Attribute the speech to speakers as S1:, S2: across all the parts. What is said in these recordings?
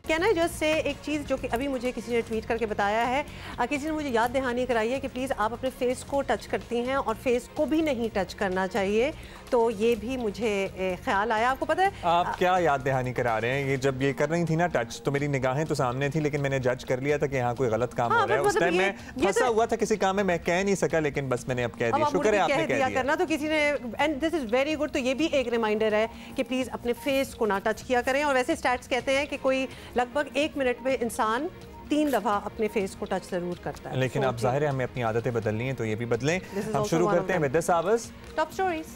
S1: Can I just say ایک چیز جو کہ ابھی مجھے کسی نے ٹویٹ کر کے بتایا ہے، کسی نے مجھے یاد دہانی کرائی ہے کہ پلیز آپ اپنے فیس کو ٹچ کرتی ہیں اور فیس کو بھی نہیں ٹچ کرنا چاہیے، تو یہ بھی مجھے خیال آیا. آپ کو پتہ ہے
S2: آپ کیا یاد دہانی کرا رہے ہیں؟ یہ جب یہ کر رہی تھی نا ٹچ تو میری نگاہیں تو سامنے تھی، لیکن میں نے جج کر لیا تھا کہ یہاں کوئی غلط کام ہو رہا ہے. اس ٹائم میں پھنسا ہوا تھا کسی کام میں کہہ نہیں سکا، لیکن بس میں نے اب کہہ دیا. شکر ہے آپ نے کہہ دیا کرنا.
S1: تو کسی نے and this is very good. تو یہ بھی ایک ریمائنڈر ہے کہ پلیز اپنے فیس کو نہ ٹچ کیا کریں. اور ویسے اسٹیٹس کہتے ہیں کہ کوئی لگ بھگ 1 منٹ میں انسان 3 دفعہ اپنے فیس کو ٹچ ضرور کرتا ہے.
S2: لیکن اب ظاہر ہے ہمیں اپنی عادتیں بدلنی ہیں، تو یہ بھی بدلیں. ہم شروع کرتے ہیں with this hours
S1: top stories.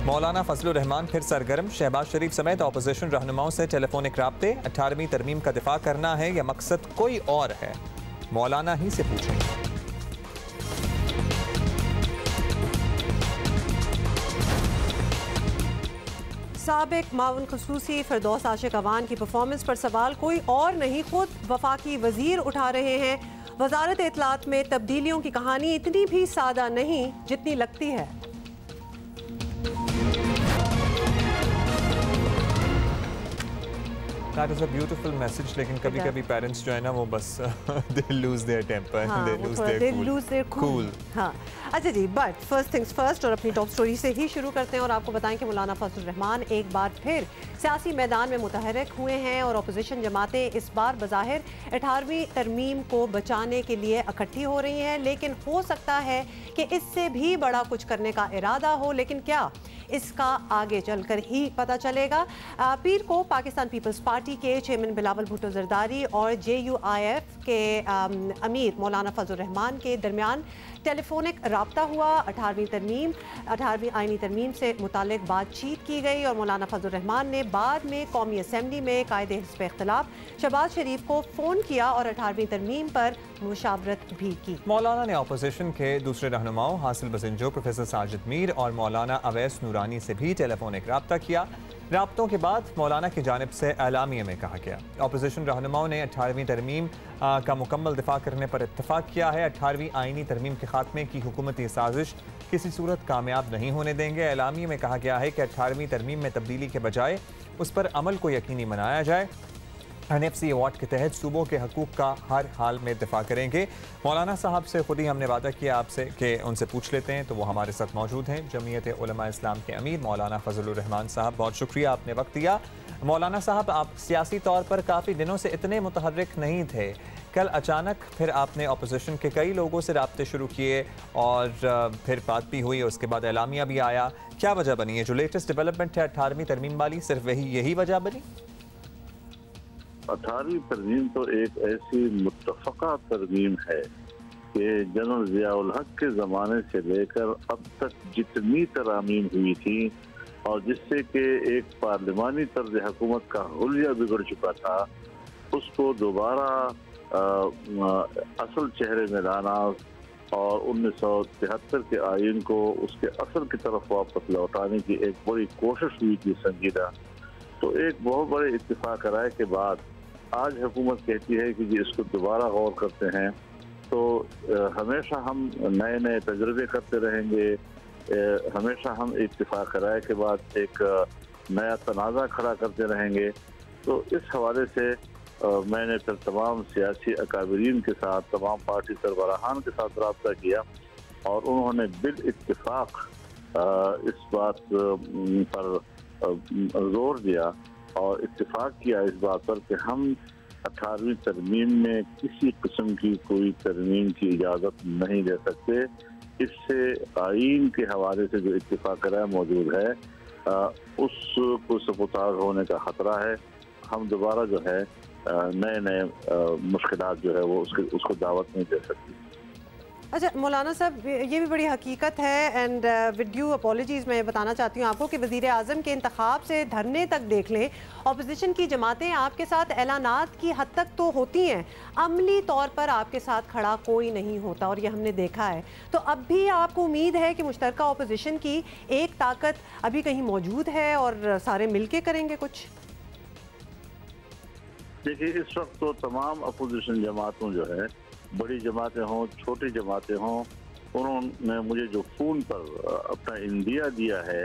S2: مولانا فضل الرحمان پھر سرگرم. شہباز شریف سمیت اپوزیشن رہنماؤں سے ٹیلی فونک رابطے. 18ویں ترمیم کا دفاع کرنا ہے یا مقصد کوئی اور ہے؟ مولانا ہی سے پوچھیں.
S1: سابق معاون خصوصی فردوس عاشق اوان کی پرفارمنس پر سوال. کوئی اور نہیں، خود وفاقی وزیر اٹھا رہے ہیں. وزارت اطلاعات میں تبدیلیوں کی کہانی اتنی بھی سادہ نہیں جتنی لگتی ہے.
S2: That is a beautiful message. لیکن کبھی کبھی پیرنٹس جو ہے نا وہ بس they lose their temper, they lose their cool.
S1: ہاں اچھا جی، بٹ فرسٹ تھنگس فرسٹ، اور اپنی ٹاپ سٹوری سے ہی شروع کرتے ہیں اور آپ کو بتائیں کہ مولانا فضل الرحمان ایک بار پھر سیاسی میدان میں متحرک ہوئے ہیں اور اپوزیشن جماعتیں اس بار بظاہر 18ویں ترمیم کو بچانے کے لیے اکٹھی ہو رہی ہیں. لیکن ہو سکتا ہے کہ اس سے بھی بڑا کچھ کرنے کا ارادہ ہو، لیکن کیا، اس کا آگے چل کر ہی پتہ چلے گا. پیر کو پاکستان پیپلز پارٹی کے چیئرمین بلاول بھٹو زرداری اور JUIF کے امیر مولانا فضل الرحمان کے درمیان ٹیلی فونک رابطہ ہوا. 18ویں آئینی ترمیم سے متعلق بات چیت کی گئی اور مولانا فضل الرحمان نے بعد میں قومی اسمبلی میں قائد حزب اختلاف شہباز شریف کو فون کیا اور 18ویں ترمیم پر مشاورت بھی کی.
S2: مولانا نے اپوزیشن کے دوسرے رہنماؤں حاصل بزنجو، پروفیسر ساجد میر اور مولانا اویس نورانی سے بھی ٹیلی فونک رابطہ کیا. رابطوں کے بعد مولانا کی جانب سے اعلامیہ میں کہا گیا اپوزیشن رہنماؤں نے 18ویں ترمیم کا مکمل دفاع کرنے پر اتفاق کیا ہے. 18ویں آئینی ترمیم کے خاتمے کی حکومتی سازش کسی صورت کامیاب نہیں ہونے دیں گے. اعلامیہ میں کہا گیا ہے کہ 18ویں ترمیم میں تبدیلی کے بجائے اس پر عمل کو یقینی بنایا جائے. NFC ایوارڈ کے تحت صوبوں کے حقوق کا ہر حال میں دفاع کریں گے. مولانا صاحب سے خود ہی ہم نے وعدہ کیا آپ سے کہ ان سے پوچھ لیتے ہیں، تو وہ ہمارے ساتھ موجود ہیں. جمعیت علماء اسلام کے امیر مولانا فضل الرحمان صاحب، بہت شکریہ آپ نے وقت دیا. مولانا صاحب، آپ سیاسی طور پر کافی دنوں سے اتنے متحرک نہیں تھے. کل اچانک پھر آپ نے اپوزیشن کے کئی لوگوں سے رابطے شروع کیے اور پھر بات بھی ہوئی، اس کے بعد اعلامیہ بھی آیا. کیا وجہ بنی ہے؟ جو لیٹسٹ ڈیولپمنٹ ہے 18ویں ترمیم والی، صرف یہی وجہ بنی؟
S3: 18ویں ترمیم تو ایک ایسی متفقہ ترمیم ہے کہ جنرل ضیاء الحق کے زمانے سے لے کر اب تک جتنی ترامیم ہوئی تھی اور جس سے کہ ایک پارلیمانی طرز حکومت کا حلیہ بگڑ چکا تھا، اس کو دوبارہ اصل چہرے میں لانا اور 1973 کے آئین کو اس کے اصل کی طرف واپس لوٹانے کی ایک بڑی کوشش ہوئی تھی سنجیدہ. تو ایک بہت بڑے اتفاق رائے کے بعد آج حکومت کہتی ہے کہ اس کو دوبارہ غور کرتے ہیں. تو ہمیشہ ہم نئے نئے تجربے کرتے رہیں گے. ہمیشہ ہم اتفاق رائے کے بعد ایک نیا تنازع کھڑا کرتے رہیں گے. تو اس حوالے سے میں نے پھر تمام سیاسی اکابرین کے ساتھ، تمام پارٹی سربراہان کے ساتھ رابطہ کیا اور انہوں نے بالاتفاق اس بات پر زور دیا اور اتفاق کیا اس بات پر کہ ہم 18ویں ترمیم میں کسی قسم کی کوئی ترمیم کی اجازت نہیں دے سکتے. اس سے آئین کے حوالے سے جو اتفاق رائے موجود ہے اس کو سبوتاژ ہونے کا خطرہ ہے. ہم دوبارہ جو ہے نئے مشکلات جو ہے وہ اس کو دعوت نہیں دے سکتی.
S1: اچھا مولانا صاحب، یہ بھی بڑی حقیقت ہے اینڈ ود ڈیو اپالوجیز میں بتانا چاہتی ہوں آپ کو کہ وزیر اعظم کے انتخاب سے دھرنے تک دیکھ لیں، اپوزیشن کی جماعتیں آپ کے ساتھ اعلانات کی حد تک تو ہوتی ہیں، عملی طور پر آپ کے ساتھ کھڑا کوئی نہیں ہوتا اور یہ ہم نے دیکھا ہے. تو اب بھی آپ کو امید ہے کہ مشترکہ اپوزیشن کی ایک طاقت ابھی کہیں موجود ہے اور سارے مل کے کریں گے کچھ؟
S3: دیکھیے، اس وقت تو تمام اپوزیشن جماعتوں جو ہے، بڑی جماعتیں ہوں، چھوٹی جماعتیں ہوں، انہوں نے مجھے جو فون پر اپنا اندیا دیا ہے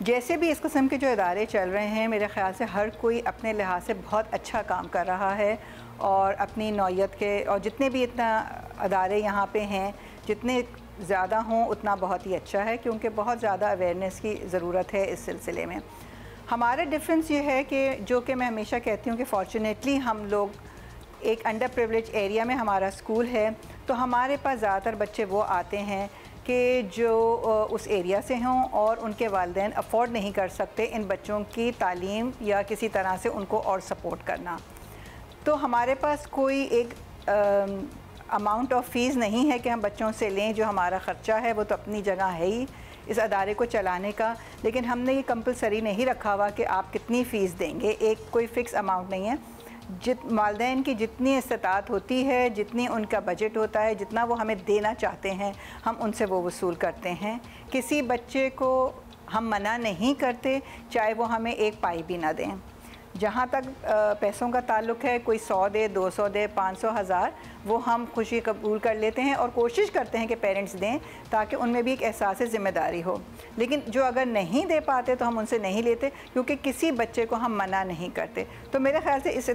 S4: جیسے بھی اس قسم کے جو ادارے چل رہے ہیں میرے خیال سے ہر کوئی اپنے لحاظ سے بہت اچھا کام کر رہا ہے اور اپنی نوعیت کے اور جتنے بھی اتنا ادارے یہاں پہ ہیں جتنے زیادہ ہوں اتنا بہت ہی اچھا ہے کیونکہ بہت زیادہ اویئرنیس کی ضرورت ہے اس سلسلے میں. ہمارا ڈفرینس یہ ہے کہ جو کہ میں ہمیشہ کہتی ہوں کہ فارچونیٹلی ہم لوگ ایک انڈر پریولیج ایریا میں ہمارا اسکول ہے تو ہمارے پاس زیادہ تر بچے وہ آتے ہیں کہ جو اس ایریا سے ہوں اور ان کے والدین افورڈ نہیں کر سکتے ان بچوں کی تعلیم یا کسی طرح سے ان کو اور سپورٹ کرنا. تو ہمارے پاس کوئی ایک اماؤنٹ آف فیس نہیں ہے کہ ہم بچوں سے لیں. جو ہمارا خرچہ ہے وہ تو اپنی جگہ ہے ہی اس ادارے کو چلانے کا, لیکن ہم نے یہ کمپلسری نہیں رکھا ہوا کہ آپ کتنی فیس دیں گے. ایک کوئی فکس اماؤنٹ نہیں ہے. والدین کی جتنی استطاعت ہوتی ہے, جتنی ان کا بجٹ ہوتا ہے, جتنا وہ ہمیں دینا چاہتے ہیں ہم ان سے وہ وصول کرتے ہیں. کسی بچے کو ہم منع نہیں کرتے چاہے وہ ہمیں ایک پائی بھی نہ دیں. جہاں تک پیسوں کا تعلق ہے, کوئی 100 دے, 200 دے, 500, 1000, وہ ہم خوشی قبول کر لیتے ہیں اور کوشش کرتے ہیں کہ پیرنٹس دیں تاکہ ان میں بھی ایک احساس ذمہ داری ہو. لیکن جو اگر نہیں دے پاتے تو ہم ان سے نہیں لیتے کیونکہ کسی بچے کو ہم منع نہیں کرتے. تو میرے خیال سے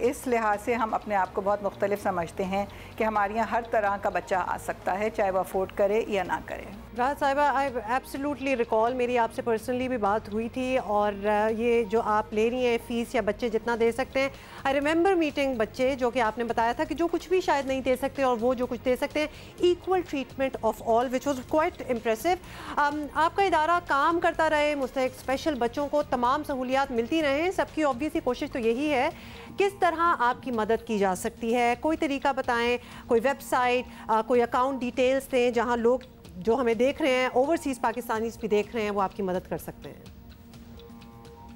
S4: اس لحاظ سے ہم اپنے آپ کو بہت مختلف سمجھتے ہیں کہ ہمارے یہاں ہر طرح کا بچہ آ سکتا ہے چاہے وہ افورڈ کرے یا نہ کرے.
S1: راحت صاحبہ, آئی ایبسلیوٹلی ریکال, میری آپ سے پرسنلی بھی بات ہوئی تھی اور یہ جو آپ لے رہی ہیں فیس یا بچے جتنا دے سکتے ہیں, آئی ریممبر میٹنگ بچے جو کہ آپ نے بتایا تھا کہ جو کچھ بھی شاید نہیں دے سکتے اور وہ جو کچھ دے سکتے ہیں, equal treatment of all which was quite impressive. آپ کا ادارہ کام کرتا رہے, مستحق اسپیشل بچوں کو تمام سہولیات ملتی رہیں. سب کی آبویسلی کوشش تو یہی ہے. کس طرح آپ کی مدد کی جا سکتی ہے؟ کوئی طریقہ بتائیں, کوئی ویب سائٹ, کوئی اکاؤنٹ ڈیٹیلز دیں جہاں لوگ جو ہمیں دیکھ رہے ہیں, اوورسیز پاکستانیز بھی دیکھ رہے ہیں, وہ آپ کی مدد کر سکتے ہیں.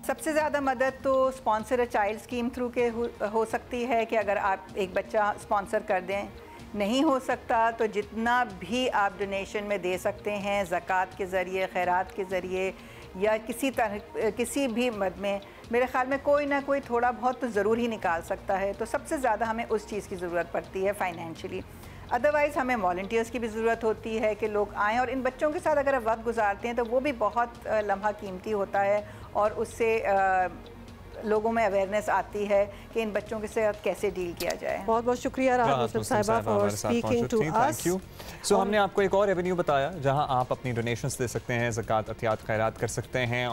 S4: سب سے زیادہ مدد تو اسپانسر چائلڈ اسکیم تھرو کے ہو سکتی ہے کہ اگر آپ ایک بچہ اسپانسر کر دیں. نہیں ہو سکتا تو جتنا بھی آپ ڈونیشن میں دے سکتے ہیں زکوٰۃ کے ذریعے, خیرات کے ذریعے یا کسی بھی مد میں, میرے خیال میں کوئی نہ کوئی تھوڑا بہت تو ضرور ہی نکال سکتا ہے. تو سب سے زیادہ ہمیں اس چیز کی ضرورت پڑتی ہے فائنینشلی. ادروائز ہمیں والنٹیئرس کی بھی ضرورت ہوتی ہے کہ لوگ آئیں اور ان بچوں کے ساتھ اگر آپ وقت گزارتے ہیں تو وہ بھی بہت لمحہ قیمتی ہوتا ہے اور اس سے لوگوں میں اویئرنیس آتی ہے کہ ان بچوں کے ساتھ کیسے ڈیل کیا جائے.
S1: بہت بہت شکریہ راحت مسلم صاحبہ فار اسپیکنگ ٹو اس.
S2: سو ہم نے آپ کو ایک اور ایونیو بتایا جہاں آپ اپنی ڈونیشنز دے سکتے ہیں, زکوٰۃ, عطیات, خیرات کر سکتے ہیں.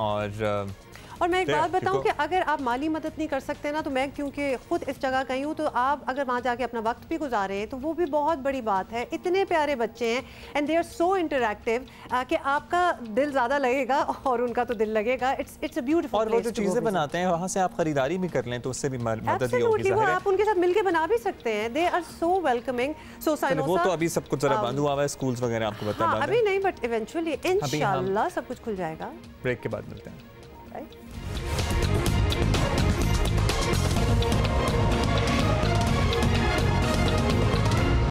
S2: اور
S1: میں ایک بات بتاؤں کہ اگر آپ مالی مدد نہیں کر سکتے نا, تو میں کیونکہ خود اس جگہ گئی ہوں, تو آپ اگر وہاں جا کے اپنا وقت بھی گزاریں تو وہ بھی بہت بڑی بات ہے. اتنے پیارے بچے ہیں and they are so interactive کہ آپ کا دل زیادہ لگے گا اور ان کا تو دل لگے گا. It's a beautiful.
S2: اور وہ جو چیزیں بناتے ہیں وہاں سے آپ خریداری بھی کر لیں تو اس سے بھی مدد ہی ہوگی.
S1: وہ آپ ان کے ساتھ مل کے بنا بھی سکتے ہیں. دے آر سو ویلکمنگ. سو سائنوسا
S2: وہ تو ابھی سب کچھ ذرا بند ہوا ہوا ہے, اسکولز وغیرہ آپ کو بتا
S1: ابھی نہیں, بٹ ایونچولی انشاءاللہ سب کچھ کھل جائے گا.
S2: بریک کے بعد ملتے ہیں.